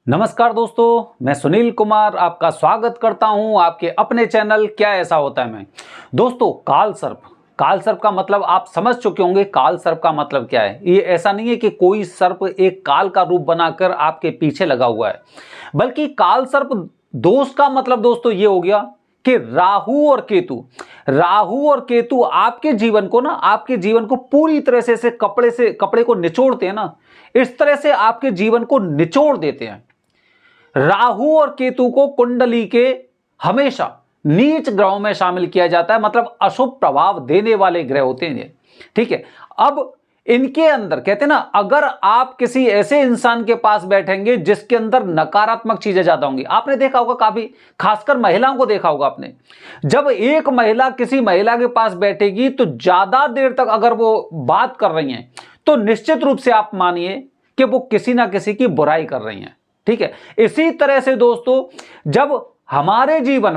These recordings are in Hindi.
नमस्कार दोस्तों, मैं सुनील कुमार आपका स्वागत करता हूं आपके अपने चैनल क्या ऐसा होता है में। दोस्तों, काल सर्प का मतलब आप समझ चुके होंगे। काल सर्प का मतलब क्या है? ये ऐसा नहीं है कि कोई सर्प एक काल का रूप बनाकर आपके पीछे लगा हुआ है, बल्कि काल सर्प दोष का मतलब दोस्तों ये हो गया कि राहु और केतु आपके जीवन को पूरी तरह से कपड़े को निचोड़ते हैं ना, इस तरह से आपके जीवन को निचोड़ देते हैं। राहु और केतु को कुंडली के हमेशा नीच ग्रहों में शामिल किया जाता है, मतलब अशुभ प्रभाव देने वाले ग्रह होते हैं ये। ठीक है, अब इनके अंदर कहते हैं ना, अगर आप किसी ऐसे इंसान के पास बैठेंगे जिसके अंदर नकारात्मक चीजें ज्यादा होंगी, आपने देखा होगा, काफी खासकर महिलाओं को देखा होगा आपने, जब एक महिला किसी महिला के पास बैठेगी तो ज्यादा देर तक अगर वो बात कर रही हैं तो निश्चित रूप से आप मानिए कि वो किसी ना किसी की बुराई कर रही हैं। ठीक है, इसी तरह से दोस्तों, जब हमारे जीवन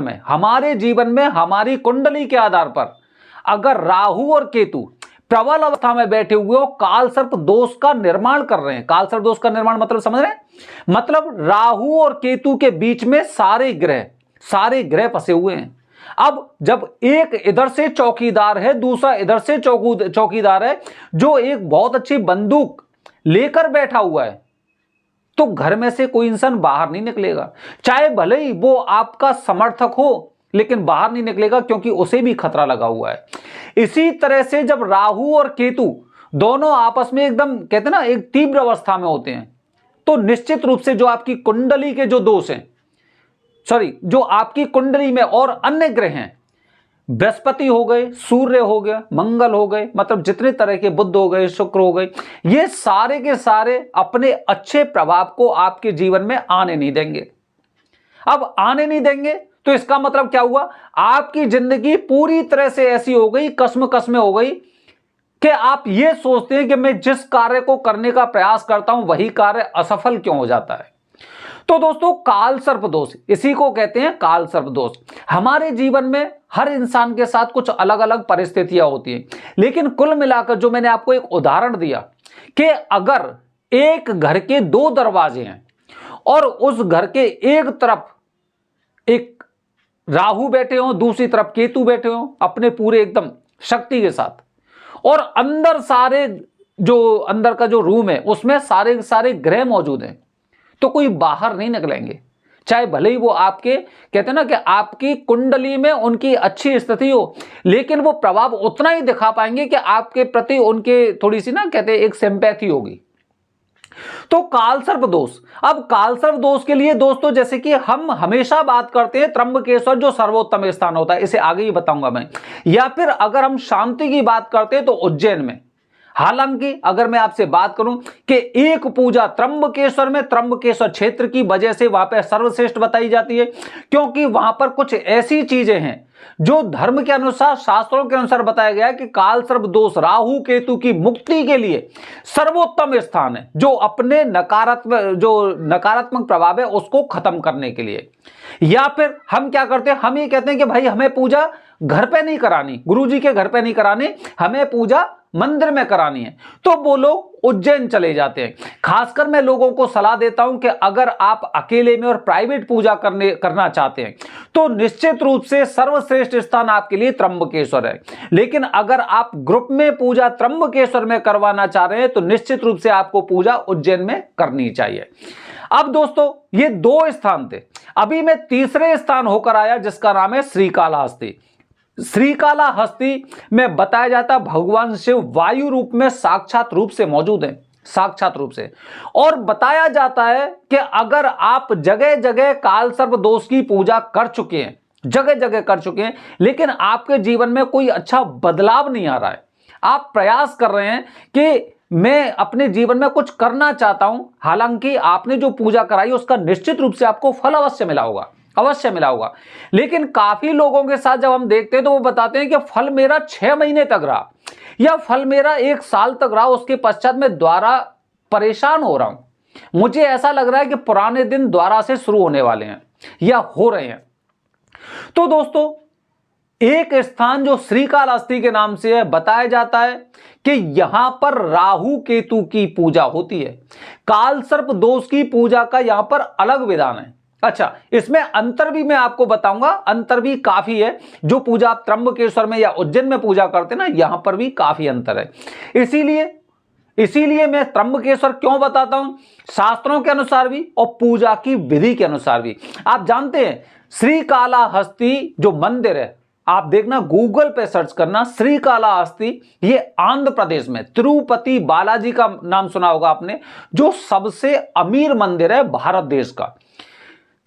में हमारी कुंडली के आधार पर अगर राहु और केतु प्रबल अवस्था में बैठे हुए हो, काल सर्प दोष का निर्माण कर रहे हैं। काल सर्प दोष का निर्माण मतलब समझ रहे हैं? मतलब राहु और केतु के बीच में सारे ग्रह फंसे हुए हैं। अब जब एक इधर से चौकीदार है, दूसरा इधर से चौकीदार है, जो एक बहुत अच्छी बंदूक लेकर बैठा हुआ है, तो घर में से कोई इंसान बाहर नहीं निकलेगा, चाहे भले ही वो आपका समर्थक हो, लेकिन बाहर नहीं निकलेगा क्योंकि उसे भी खतरा लगा हुआ है। इसी तरह से जब राहु और केतु दोनों आपस में एकदम कहते हैं ना एक तीव्र अवस्था में होते हैं, तो निश्चित रूप से जो आपकी कुंडली के जो दोष हैं, जो आपकी कुंडली में और अन्य ग्रह हैं, बृहस्पति हो गए, सूर्य हो गया, मंगल हो गए, मतलब जितने तरह के, बुध हो गए, शुक्र हो गए, ये सारे के सारे अपने अच्छे प्रभाव को आपके जीवन में आने नहीं देंगे। अब आने नहीं देंगे तो इसका मतलब क्या हुआ? आपकी जिंदगी पूरी तरह से ऐसी हो गई, कसम हो गई कि आप ये सोचते हैं कि मैं जिस कार्य को करने का प्रयास करता हूं वही कार्य असफल क्यों हो जाता है। तो दोस्तों, काल सर्प दोष, इसी को कहते हैं काल सर्प दोष। हमारे जीवन में हर इंसान के साथ कुछ अलग अलग परिस्थितियां होती हैं, लेकिन कुल मिलाकर जो मैंने आपको एक उदाहरण दिया कि अगर एक घर के दो दरवाजे हैं और उस घर के एक तरफ एक राहु बैठे हो, दूसरी तरफ केतु बैठे हो अपने पूरे एकदम शक्ति के साथ, और अंदर का जो रूम है उसमें सारे ग्रह मौजूद हैं, तो कोई बाहर नहीं निकलेंगे, चाहे भले ही वो आपके कहते हैं ना कि आपकी कुंडली में उनकी अच्छी स्थिति हो, लेकिन वो प्रभाव उतना ही दिखा पाएंगे कि आपके प्रति उनके थोड़ी सी ना कहते हैं एक सिंपैथी होगी। तो काल सर्प दोष, अब काल सर्प दोष के लिए दोस्तों, जैसे कि हम हमेशा बात करते हैं त्र्यंबकेश्वर जो सर्वोत्तम स्थान होता है, इसे आगे ही बताऊंगा मैं, या फिर अगर हम शांति की बात करते हैं तो उज्जैन में। हालांकि अगर मैं आपसे बात करूं कि एक पूजा त्र्यंबकेश्वर क्षेत्र की वजह से वहां पर सर्वश्रेष्ठ बताई जाती है, क्योंकि वहां पर कुछ ऐसी चीजें हैं जो धर्म के अनुसार, शास्त्रों के अनुसार बताया गया है कि काल सर्प दोष, राहु केतु की मुक्ति के लिए सर्वोत्तम स्थान है, जो अपने नकारात्मक प्रभाव है उसको खत्म करने के लिए। या फिर हम क्या करते हैं, हम ये कहते हैं कि भाई हमें पूजा घर पे नहीं करानी, गुरुजी के घर पे नहीं करानी, हमें पूजा मंदिर में करानी है, तो वो लोग उज्जैन चले जाते हैं। खासकर मैं लोगों को सलाह देता हूं कि अगर आप अकेले में और प्राइवेट पूजा करना चाहते हैं तो निश्चित रूप से सर्वश्रेष्ठ स्थान आपके लिए त्र्यंबकेश्वर है, लेकिन अगर आप ग्रुप में पूजा त्र्यंबकेश्वर में करवाना चाह रहे हैं तो निश्चित रूप से आपको पूजा उज्जैन में करनी चाहिए। अब दोस्तों, ये दो स्थान थे, अभी मैं तीसरे स्थान होकर आया जिसका नाम है श्रीकालाहस्ती। श्रीकालाहस्ती में बताया जाता है भगवान शिव वायु रूप में साक्षात रूप से मौजूद है, साक्षात रूप से, और बताया जाता है कि अगर आप जगह जगह काल सर्प दोष की पूजा कर चुके हैं, जगह जगह कर चुके हैं, लेकिन आपके जीवन में कोई अच्छा बदलाव नहीं आ रहा है, आप प्रयास कर रहे हैं कि मैं अपने जीवन में कुछ करना चाहता हूं, हालांकि आपने जो पूजा कराई उसका निश्चित रूप से आपको फल अवश्य मिला होगा, लेकिन काफी लोगों के साथ जब हम देखते हैं तो वो बताते हैं कि फल मेरा 6 महीने तक रहा, या फल मेरा 1 साल तक रहा, उसके पश्चात मैं दोबारा परेशान हो रहा हूं, मुझे ऐसा लग रहा है कि पुराने दिन दोबारा से शुरू होने वाले हैं या हो रहे हैं। तो दोस्तों, एक स्थान जो श्रीकालाहस्ती के नाम से है, बताया जाता है कि यहां पर राहु केतु की पूजा होती है। कालसर्प दोष की पूजा का यहां पर अलग विधान है। अच्छा, इसमें अंतर भी मैं आपको बताऊंगा, अंतर भी काफी है। जो पूजा आप त्र्यंबकेश्वर में या उज्जैन में पूजा करते हैं ना, यहां पर भी काफी अंतर है। इसीलिए मैं त्र्यंबकेश्वर क्यों बताता हूं, शास्त्रों के अनुसार भी और पूजा की विधि के अनुसार भी। आप जानते हैं श्रीकालाहस्ती जो मंदिर है, आप देखना गूगल पे सर्च करना श्रीकालाहस्ती, ये आंध्र प्रदेश में तिरुपति बालाजी का नाम सुना होगा आपने, जो सबसे अमीर मंदिर है भारत देश का।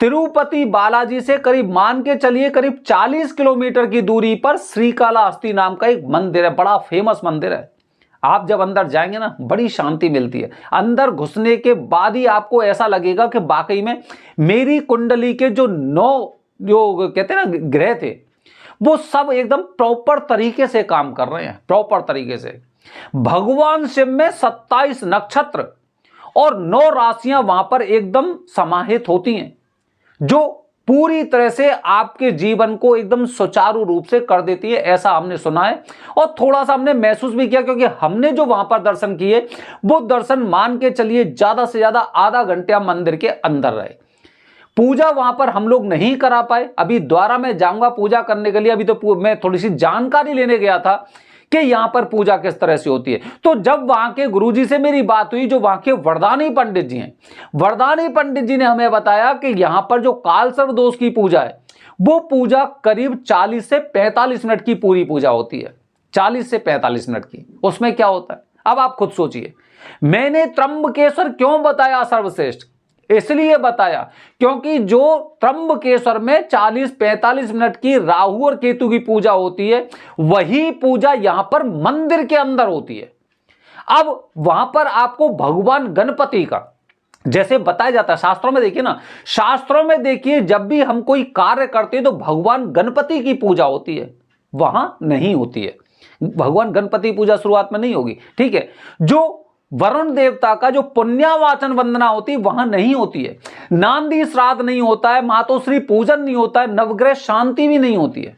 तिरुपति बालाजी से करीब मान के चलिए करीब 40 किलोमीटर की दूरी पर श्रीकालाहस्ती नाम का एक मंदिर है, बड़ा फेमस मंदिर है। आप जब अंदर जाएंगे ना, बड़ी शांति मिलती है। अंदर घुसने के बाद ही आपको ऐसा लगेगा कि वाकई में मेरी कुंडली के जो 9 जो कहते हैं ना ग्रह थे, वो सब एकदम प्रॉपर तरीके से काम कर रहे हैं, प्रॉपर तरीके से। भगवान शिव में 27 नक्षत्र और 9 राशियां वहां पर एकदम समाहित होती हैं, जो पूरी तरह से आपके जीवन को एकदम सुचारू रूप से कर देती है, ऐसा हमने सुना है। और थोड़ा सा हमने महसूस भी किया, क्योंकि हमने जो वहां पर दर्शन किए वो दर्शन मान के चलिए ज्यादा से ज्यादा आधा घंटा मंदिर के अंदर रहे। पूजा वहां पर हम लोग नहीं करा पाए। अभी दोबारा मैं जाऊंगा पूजा करने के लिए। अभी तो मैं थोड़ी सी जानकारी लेने गया था कि यहां पर पूजा किस तरह से होती है। तो जब वहां के गुरुजी से मेरी बात हुई, जो वहां के वरदानी पंडित जी हैं, वरदानी पंडित जी ने हमें बताया कि यहां पर जो कालसर्प दोष की पूजा है, वो पूजा करीब 40 से 45 मिनट की पूरी पूजा होती है। 40 से 45 मिनट की। उसमें क्या होता है अब आप खुद सोचिए। मैंने त्र्यंबकेश्वर क्यों बताया सर्वश्रेष्ठ, इसलिए बताया क्योंकि जो त्र्यंबकेश्वर में 40-45 मिनट की राहु और केतु की पूजा होती है, वही पूजा यहां पर मंदिर के अंदर होती है। अब वहां पर आपको भगवान गणपति का, जैसे बताया जाता है शास्त्रों में, देखिए ना, शास्त्रों में देखिए जब भी हम कोई कार्य करते हैं तो भगवान गणपति की पूजा होती है, वहां नहीं होती है। भगवान गणपति पूजा शुरुआत में नहीं होगी, ठीक है। जो वरुण देवता का जो पुण्यावाचन वंदना होती है वहां नहीं होती है। नांदी श्राद्ध नहीं होता है, मातोश्री पूजन नहीं होता है, नवग्रह शांति भी नहीं होती है।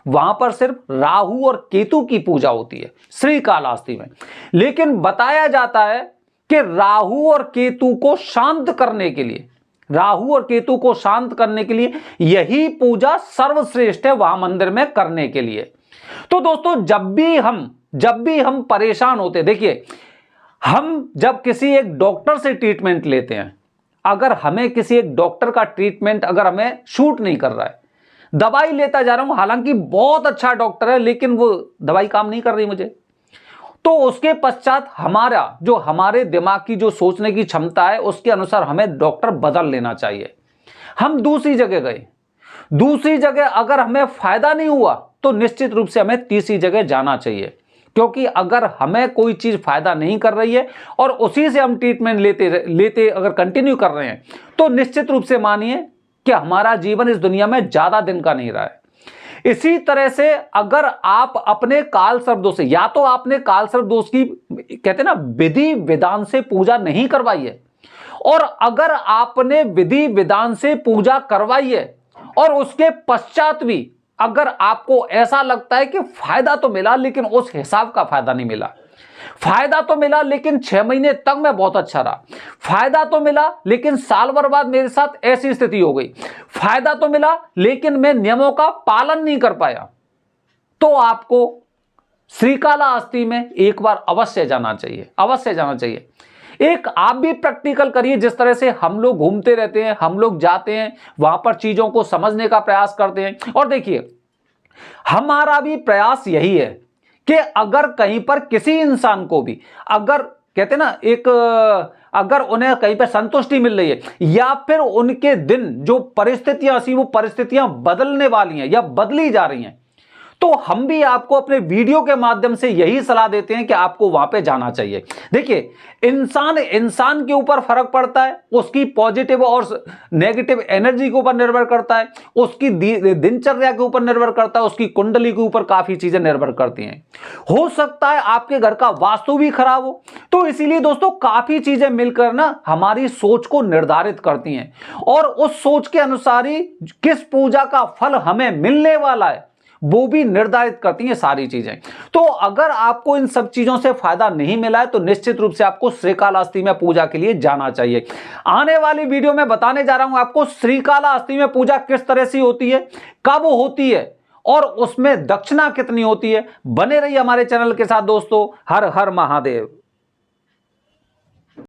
वहां पर सिर्फ राहु और केतु की पूजा होती है श्रीकालाहस्ती में। लेकिन बताया जाता है कि राहु और केतु को शांत करने के लिए, राहु और केतु को शांत करने के लिए यही पूजा सर्वश्रेष्ठ है वहां मंदिर में करने के लिए। तो दोस्तों, जब भी हम परेशान होते, देखिए हम जब किसी एक डॉक्टर से ट्रीटमेंट लेते हैं, अगर हमें किसी एक डॉक्टर का ट्रीटमेंट अगर हमें शूट नहीं कर रहा है, दवाई लेता जा रहा हूं, हालांकि बहुत अच्छा डॉक्टर है लेकिन वो दवाई काम नहीं कर रही मुझे, तो उसके पश्चात हमारे दिमाग की जो सोचने की क्षमता है उसके अनुसार हमें डॉक्टर बदल लेना चाहिए। हम दूसरी जगह गए, दूसरी जगह अगर हमें फायदा नहीं हुआ तो निश्चित रूप से हमें तीसरी जगह जाना चाहिए। क्योंकि अगर हमें कोई चीज फायदा नहीं कर रही है और उसी से हम ट्रीटमेंट लेते अगर कंटिन्यू कर रहे हैं, तो निश्चित रूप से मानिए कि हमारा जीवन इस दुनिया में ज्यादा दिन का नहीं रहा है। इसी तरह से अगर आप अपने कालसर्प दोष से, या तो आपने कालसर्प दोष की कहते ना विधि विधान से पूजा नहीं करवाई है, और अगर आपने विधि विधान से पूजा करवाई है और उसके पश्चात भी अगर आपको ऐसा लगता है कि फायदा तो मिला लेकिन उस हिसाब का फायदा नहीं मिला, फायदा तो मिला लेकिन 6 महीने तक मैं बहुत अच्छा रहा, फायदा तो मिला लेकिन साल भर बाद मेरे साथ ऐसी स्थिति हो गई, फायदा तो मिला लेकिन मैं नियमों का पालन नहीं कर पाया, तो आपको श्रीकालाहस्ती में एक बार अवश्य जाना चाहिए, अवश्य जाना चाहिए। एक आप भी प्रैक्टिकल करिए, जिस तरह से हम लोग घूमते रहते हैं, हम लोग जाते हैं वहां पर चीजों को समझने का प्रयास करते हैं। और देखिए, हमारा भी प्रयास यही है कि अगर कहीं पर किसी इंसान को भी अगर कहते ना अगर उन्हें कहीं पर संतुष्टि मिल रही है या फिर उनके दिन जो परिस्थितियां सी वो परिस्थितियां बदलने वाली हैं या बदली जा रही हैं, तो हम भी आपको अपने वीडियो के माध्यम से यही सलाह देते हैं कि आपको वहां पे जाना चाहिए। देखिए, इंसान के ऊपर फर्क पड़ता है, उसकी पॉजिटिव और नेगेटिव एनर्जी के ऊपर निर्भर करता है, उसकी दिनचर्या के ऊपर निर्भर करता है, उसकी कुंडली के ऊपर काफी चीजें निर्भर करती हैं। हो सकता है आपके घर का वास्तु भी खराब हो, तो इसीलिए दोस्तों काफी चीजें मिलकर ना हमारी सोच को निर्धारित करती हैं, और उस सोच के अनुसार ही किस पूजा का फल हमें मिलने वाला है वो भी निर्धारित करती हैं सारी चीजें। तो अगर आपको इन सब चीजों से फायदा नहीं मिला है तो निश्चित रूप से आपको श्रीकालाहस्ती में पूजा के लिए जाना चाहिए। आने वाली वीडियो में बताने जा रहा हूं आपको श्रीकालाहस्ती में पूजा किस तरह से होती है, कब होती है और उसमें दक्षिणा कितनी होती है। बने रहिए हमारे चैनल के साथ दोस्तों। हर हर महादेव।